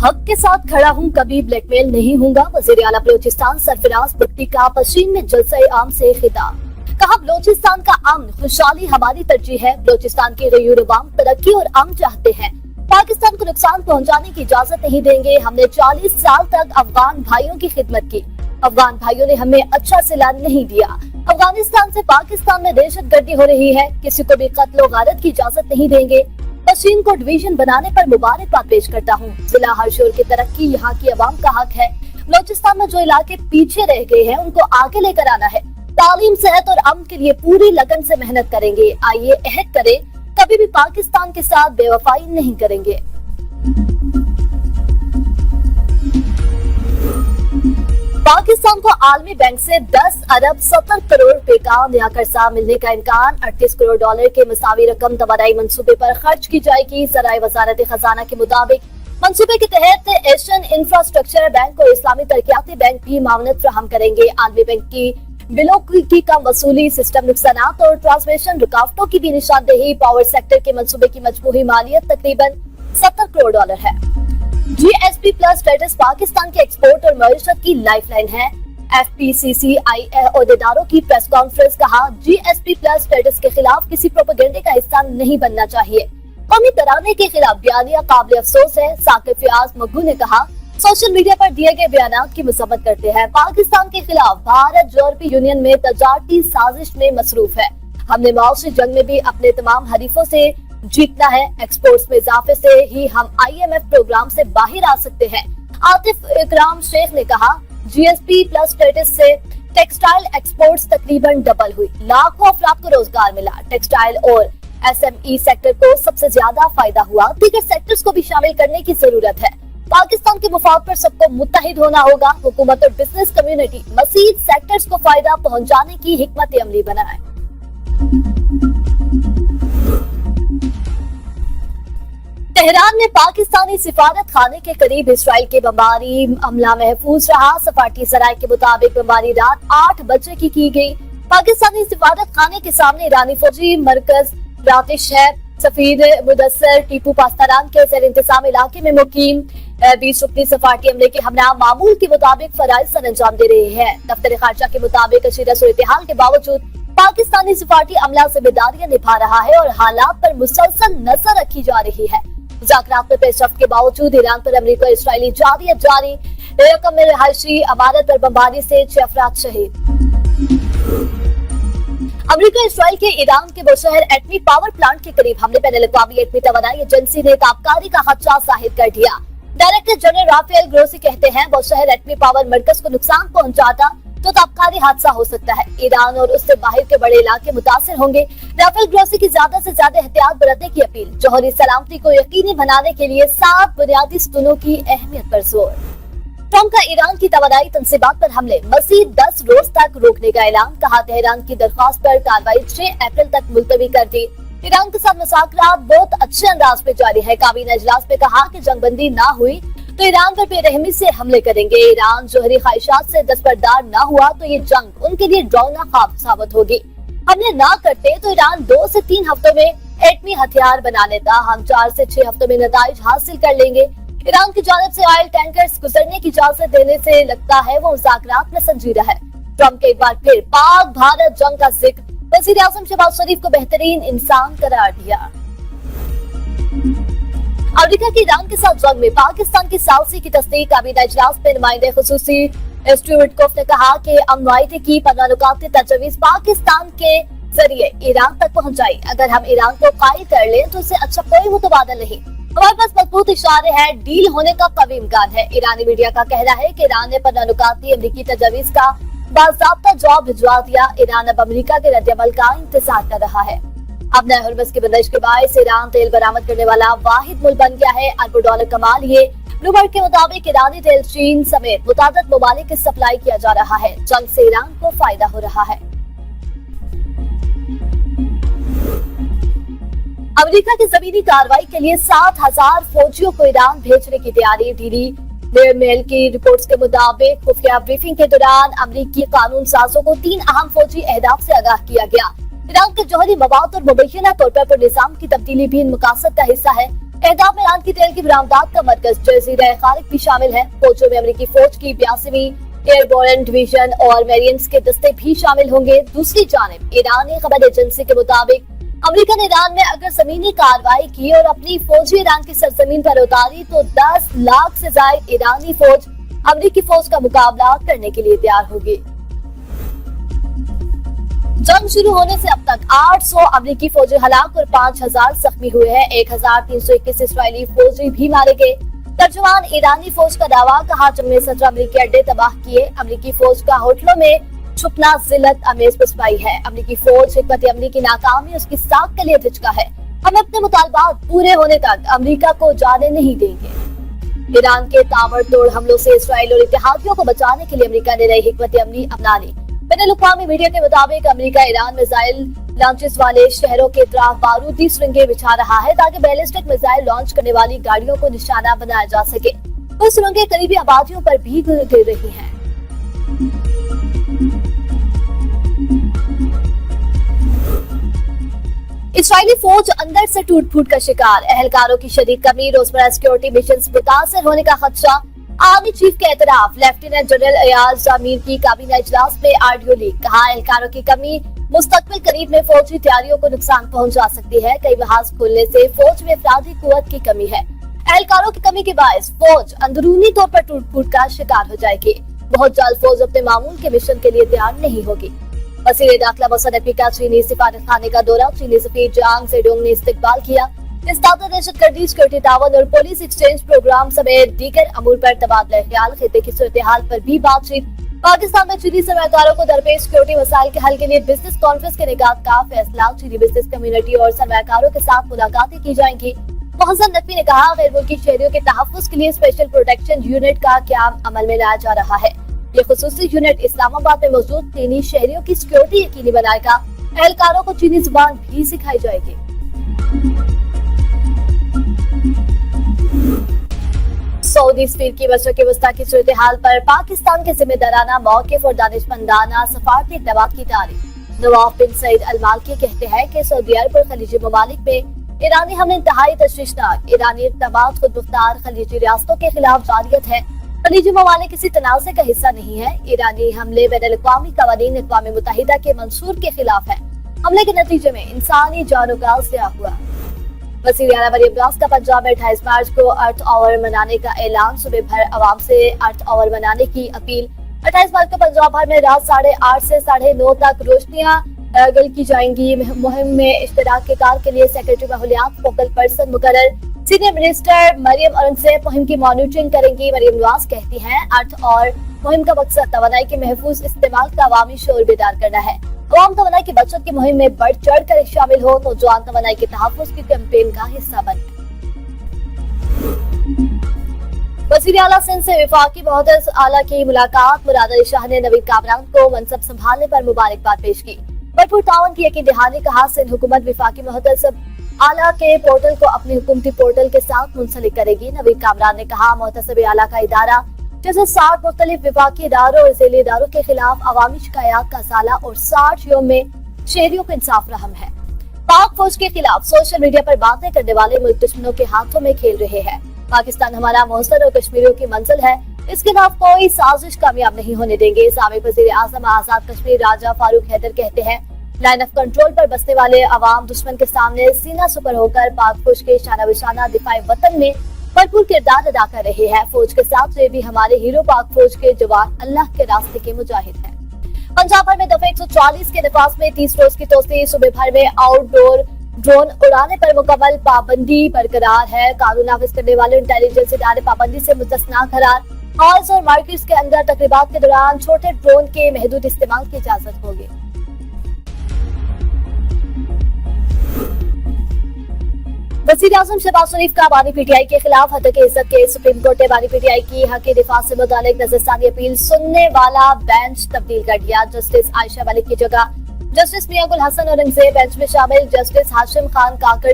हक के साथ खड़ा हूँ, कभी ब्लैकमेल नहीं होगा। वज़ीर आला बलोचिस्तान सरफराज बुगटी का पश्चिम में जलसे आम से खिताब। कहा, बलोचिस्तान का अमन खुशहाली हमारी तरजीह है। बलोचिस्तान की गयूर अवाम तरक्की और अमन चाहते हैं। पाकिस्तान को नुकसान पहुंचाने की इजाजत नहीं देंगे। हमने 40 साल तक अफगान भाइयों की खिदमत की। अफगान भाइयों ने हमें अच्छा सिला नहीं दिया। अफगानिस्तान से पाकिस्तान में दहशतगर्दी हो रही है। किसी को भी कत्ल गारत की इजाजत नहीं देंगे। पश्चिम को डिवीजन बनाने पर मुबारकबाद पेश करता हूँ। जिला हरशोर की तरक्की यहाँ की अवाम का हक है। बलोचिस्तान में जो इलाके पीछे रह गए हैं उनको आगे लेकर आना है। तालीम, सेहत और अमन के लिए पूरी लगन से मेहनत करेंगे। आइए अहद करें, कभी भी पाकिस्तान के साथ बेवफाई नहीं करेंगे। पाकिस्तान को आलमी बैंक से 10 अरब 70 करोड़ रुपए का नया कर्जा मिलने का इम्कान। 38 करोड़ डॉलर के मुसावी रकम तवानाई मंसूबे पर खर्च की जाएगी। ज़राए वजारत खजाना के मुताबिक मंसूबे के तहत एशियन इंफ्रास्ट्रक्चर बैंक और इस्लामी तरक्याती बैंक भी मावनत फराहम करेंगे। आलमी बैंक की बिलों की कम वसूली, सिस्टम नुकसानात और ट्रांसमिशन रुकावटों की भी निशानदेही। पावर सेक्टर के मंसूबे की मजमूई मालियत तकरीबन 70 करोड़ डॉलर है। GSP प्लस स्टेटस पाकिस्तान के एक्सपोर्ट और मईशत की लाइफलाइन है। FPCCI अहदेदारों की प्रेस कॉन्फ्रेंस। कहा, GSP प्लस स्टेटस के खिलाफ किसी प्रोपेगेंडे का हिस्सा नहीं बनना चाहिए। कौमी तराने के खिलाफ बयानिया काबिल अफसोस है। साकिब फियाज मग्गू ने कहा, सोशल मीडिया पर दिए गए बयानात की मसम्मत करते हैं। पाकिस्तान के खिलाफ भारत यूरोपीय यूनियन में तजारती साजिश में मसरूफ है। हमने मौसमी जंग में भी अपने तमाम हरीफों से जीतना है। एक्सपोर्ट्स में इजाफे से ही हम IMF प्रोग्राम से बाहर आ सकते हैं। आतिफ इकराम शेख ने कहा, GSP प्लस स्टेटस से टेक्सटाइल एक्सपोर्ट्स तकरीबन डबल हुई। लाखों अफराद को रोजगार मिला। टेक्सटाइल और SME सेक्टर को सबसे ज्यादा फायदा हुआ। दीगर सेक्टर्स को भी शामिल करने की जरूरत है। पाकिस्तान के मुफाद पर सबको मुत्तहिद होना होगा। हुकूमत और बिजनेस कम्युनिटी मजीद सेक्टर्स को फायदा पहुंचाने की हिकमत अमली बनाए। तेहरान में पाकिस्तानी सिफारत खाने के करीब इसराइल की बमबारी, अमला महफूज रहा। सफारती ज़राए के मुताबिक बमबारी रात 8 बजे की गई। पाकिस्तानी सिफारत खाने के सामने ईरानी फौजी मरकज रातिश है। सफीर मुदस्सर टीपू पास्तारान के ज़ेर इंतजाम इलाके में मुकीम 20 रुकनी सफारती अमले के हमला मामूल के मुताबिक फराइज सर अंजाम दे रहे हैं। दफ्तर खारजा के मुताबिक कशीदा सूरत-ए-हाल के बावजूद पाकिस्तानी सिफारती अमला जिम्मेदारियां निभा रहा है और हालात पर मुसलसल नजर रखी जा रही है। मुज़ाकरात में पेशरफ्त के बावजूद ईरान पर अमरीका इसराइली जारी रकम में रिहायशी इमारत पर बमबारी से 6 अफराद शहीद। अमरीका इसराइल के ईरान के बुशहर एटमी पावर प्लांट के करीब हमले पर बैनुल-अक़वामी एटमी तवानाई एजेंसी ने ताबकारी का खदशा जाहिर कर दिया। डायरेक्टर जनरल राफेल ग्रोसी कहते हैं, बुशहर एटमी पावर मरकज को नुकसान पहुंचाता तो ताबकारी हादसा हो सकता है। ईरान और उससे बाहर के बड़े इलाके मुतासिर होंगे। राफेल ग्रोसी की ज्यादा से ज्यादा एहतियात बरतने की अपील। जौहरी सलामती को यकीनी बनाने के लिए 7 बुनियादी स्तूनों की अहमियत पर जोर। ट्रंप का ईरान की तवानाई तंसीबात पर हमले मजीद 10 रोज तक रोकने का ऐलान। कहा, तेहरान की दरख्वास्त पर कार्रवाई 6 अप्रैल तक मुलतवी कर दी। ईरान के साथ मुज़ाकरात बहुत अच्छे अंदाज में जारी है। काबीना इजलास में कहा कि जंगबंदी ना हुई तो ईरान पर बेरहमी से हमले करेंगे। ईरान जोहरी ख्वाहिशात से दस्तबरदार न हुआ तो ये जंग उनके लिए डरावना ख्वाब साबित होगी। हमले ना करते तो ईरान 2 से 3 हफ्तों में एटमी हथियार बना लेता। हम 4 से 6 हफ्तों में नताइज हासिल कर लेंगे। ईरान की जानिब से ऑयल टैंकर्स गुजरने की इजाजत देने से लगता है वो मुज़ाकरात में संजीदा है। ट्रंप के एक बार फिर पाक भारत जंग का जिक्र। वज़ीर आज़म शहबाज शरीफ को बेहतरीन इंसान करार दिया। अमेरिका की ईरान के साथ जंग में पाकिस्तान की सालसी की तस्दीक। काबीना इजलास में नुमाइंदे खुसूसी स्टीव विटकोफ ने कहा कि अमन मुआहिदे की 15 नुकात तजवीज़ पाकिस्तान के जरिए ईरान तक पहुंचाई। अगर हम ईरान को कायल कर लें तो इससे अच्छा कोई मुतबादल नहीं। हमारे पास मजबूत इशारे हैं, डील होने का कभी इम्कान है। ईरानी मीडिया का कहना है कि ईरान ने 15 नुकाती अमरीकी तजवीज़ का बाज़ाब्ता जवाब भिजवा दिया। ईरान अब अमरीका के रद्द-ए-अमल का इंतजार कर रहा है। अब नए हुर्मुज़ की बंदिश के बायस ईरान तेल बरामद करने वाला वाहिद मुल्क बन गया है। अरबों डॉलर कमा लिए। ब्लूमबर्ग के मुताबिक ईरानी तेल चीन समेत मुतादिद ममालिक को सप्लाई किया जा रहा है। जंग से ईरान को फायदा हो रहा है। अमेरिका की जमीनी कार्रवाई के लिए 7,000 फौजियों को ईरान भेजने की तैयारी। डेली मेल की रिपोर्ट्स के मुताबिक खुफिया ब्रीफिंग के दौरान अमेरिकी कानून साजों को 3 अहम फौजी अहदाफ से आगाह किया गया। ईरान के जौहरी मवाद और मुबैना तौर पर निजाम की तब्दीली भी इन मकासद का हिस्सा है। एहदाफ में ईरान की तेल की बरामदात का मरकज जजीरा खालिक भी शामिल है। फौजों में अमेरिकी फौज की 82वीं एयरबोर्न डिवीजन और मेरियंस के दस्ते भी शामिल होंगे। दूसरी जानिब ईरानी खबर एजेंसी के मुताबिक अमेरिका ने ईरान में अगर जमीनी कार्रवाई की और अपनी फौजी ईरान की सरजमीन पर उतारी तो 10 लाख से ज्यादा ईरानी फौज अमेरिकी फौज का मुकाबला करने के लिए तैयार होगी। जंग शुरू होने से अब तक 800 अमेरिकी फौजी हलाक और 5000 जख्मी हुए हैं। 1321 इसराइली फौजी भी मारे गए। तर्जुमान ईरानी फौज का दावा, कहा जमने 17 अमेरिकी अड्डे तबाह किए। अमेरिकी फौज का होटलों में छुपना जिल्लत अमेज पिसवाई है। अमेरिकी फौज हिकमत अमली की नाकामी उसकी साख के लिए धिचका है। हम अपने मुतालबात पूरे होने तक अमेरिका को जाने नहीं देंगे। ईरान के ताबड़तोड़ हमलों से इसराइल और इत्तेहादियों को बचाने के लिए अमेरिका ने नई हिकमत अमली अपना ली। बैनुल-अक़वामी मीडिया के मुताबिक अमेरिका ईरान मिसाइल लॉन्चेस वाले शहरों के इतराफ बारूदी सुरंगें बिछा रहा है ताकि बैलिस्टिक मिसाइल लॉन्च करने वाली गाड़ियों को निशाना बनाया जा सके। वो सुरंगें करीबी आबादियों पर भी गिर रही हैं। इसराइली फौज अंदर से टूट फूट का शिकार, एहलकारों की शदीद कमी, रोजमर्रा सिक्योरिटी मिशन मुतासर होने का खदशा। आर्मी चीफ के एतराफ, लेफ्टिनेंट जनरल अयाज जामीर की काबीना इजलास में ऑडियो लीक, कहा एहलकारों की कमी मुस्तकबिल करीब में फौजी तैयारियों को नुकसान पहुंचा सकती है। कई जहाज खुलने से फौज में अफरादी कुव्वत की कमी है। एहलकारों की कमी के बायस फौज अंदरूनी तौर पर टूट फूट का शिकार हो जाएगी। बहुत जल्द फौज अपने मामूल के मिशन के लिए तैयार नहीं होगी। वज़ीर दाखिला मोहसिन नकवी का चीनी सिफारत खाने का दौरा, चीनी सफीर जांग जेडोंग ने इस्तकबाल किया। इस्तादा दहशतगर्दी, सिक्योरिटी तावन और पुलिस एक्सचेंज प्रोग्राम समेत दीगर अमूर पर तबादला ख्याल, खिते की सूरत हाल पर भी बातचीत। पाकिस्तान में चीनी सरमायाकारों को दरपेश सिक्योरिटी मसाइल के हल के लिए बिजनेस कॉन्फ्रेंस के इनेकाद का फैसला। चीनी बिजनेस कम्युनिटी और सरमायाकारों के साथ मुलाकातें की जाएंगी। मोहसिन नकवी ने कहा गैर मुल्की शहरियों के तहफ़्फ़ुज़ के लिए स्पेशल प्रोटेक्शन यूनिट का क़याम अमल में लाया जा रहा है। ये खुसूसी यूनिट इस्लामाबाद में मौजूद चीनी शहरियों की सिक्योरिटी यकीनी बनाएगा। एहलकारों को चीनी जुबान भी सिखाई जाएगी। सऊदी सफीर की मशरक़ वस्ता की सूरत हाल पर पाकिस्तान के जिम्मेदाराना मौक़िफ़ और दानिशमंदाना सफारती इक़दामात की तारीफ। नवाफ बिन सईद अल मालकी कहते हैं कि सऊदी अरब और खलीजी ममालिक में ईरानी हमले इंतहाई तशवीशनाक, ईरानी इक़दामात खुद मुख्तार खलीजी रियासतों के खिलाफ जारियत है। खलीजी ममालिक किसी तनाज़े का हिस्सा नहीं है। ईरानी हमले बैनुल-अक़वामी क़वानीन अक़वाम मुत्तहिदा के मंशूर के खिलाफ है। हमले के नतीजे में इंसानी जानों का ज़िया हुआ। वज़ीर आला मरियम नवाज का पंजाब में 28 मार्च को अर्थ आवर मनाने का ऐलान, सुबह भर आवाम से अर्थ आवर मनाने की अपील। 28 मार्च को पंजाब भर में रात 8:30 से 9:30 तक रोशनियां गल की जाएंगी। मुहिम में इश्तराक के कार के लिए सेक्रेटरी माहौलियात फोकल पर्सन मुकर्रर। सीनियर मिनिस्टर मरियम औरंगज़ेब मुहिम की मॉनिटरिंग करेंगी। मरियम नवाज कहती हैं अर्थ और मुहिम का मकसद तवानाई के महफूज इस्तेमाल का अवामी शोर बेदार करना है। अवाम तवानाई की बचत की मुहिम में बढ़ चढ़ कर शामिल हो, नौजवान तवानाई के तहफ़्फ़ुज़ की कैंपेन का हिस्सा बने। वज़ीर आला सिंध से वफाकी मुहतरम आला की मुलाकात, मुराद अली शाह ने नवीद कामरान को मनसब संभालने पर मुबारकबाद पेश की। भरपूर ताउन की यकीन दहानी, कहा सिंध हुकूमत वफाकी मुहतरम आला के पोर्टल को अपने हुकूमती पोर्टल के साथ मुंसलिक करेगी। नवीद कामरान ने कहा मुहतसब आला का इदारा जैसे 60 मुख्तलिफ विफाकी इदारों और ज़ेली इदारों के खिलाफ अवामी शिकायत का साला और 60 यौम में शहरियों को इंसाफ रहम है। पाक फौज के खिलाफ सोशल मीडिया पर बातें करने वाले मुल्क दुश्मनों के हाथों में खेल रहे हैं। पाकिस्तान हमारा मोहसिन और कश्मीरियों की मंजिल है, इसके खिलाफ कोई साजिश कामयाब नहीं होने देंगे। साबिक़ वज़ीर आज़म आज़ाद कश्मीर राजा फारूक हैदर कहते हैं लाइन ऑफ कंट्रोल पर बसने वाले अवाम दुश्मन के सामने सीना सुपर होकर पाक फौज के शाना बिशाना दिफाई वतन में भरपूर किरदार अदा कर रहे हैं। फौज के साथ ये भी हमारे हीरो पाक फौज के जवान अल्लाह के रास्ते के मुजाहिद हैं। पंजाब भर में दफा 140 के नफाज में 30 रोज की तोसी, सुबह भर में आउटडोर ड्रोन उड़ाने पर मुकम्मल पाबंदी बरकरार है। कानून नाफिज करने वाले इंटेलिजेंस इदारे पाबंदी से मुस्तस्ना करार। हॉल्स और मार्केट्स के अंदर तकरीबात के दौरान छोटे ड्रोन के महदूद इस्तेमाल की इजाजत होगी। वज़ीर आज़म शहबाज शरीफ का बानी पीटीआई के खिलाफ हत्या इज्जत के सुप्रीम कोर्ट ने बानी पीटीआई की हक दिफा से मुतालिक नजरसानी अपील सुनने वाला बेंच तब्दील कर दिया। जस्टिस आयशा मलिक की जगह जस्टिस मियां गुल हसन औरंगजेब बेंच में शामिल। जस्टिस हाशिम खान काकड़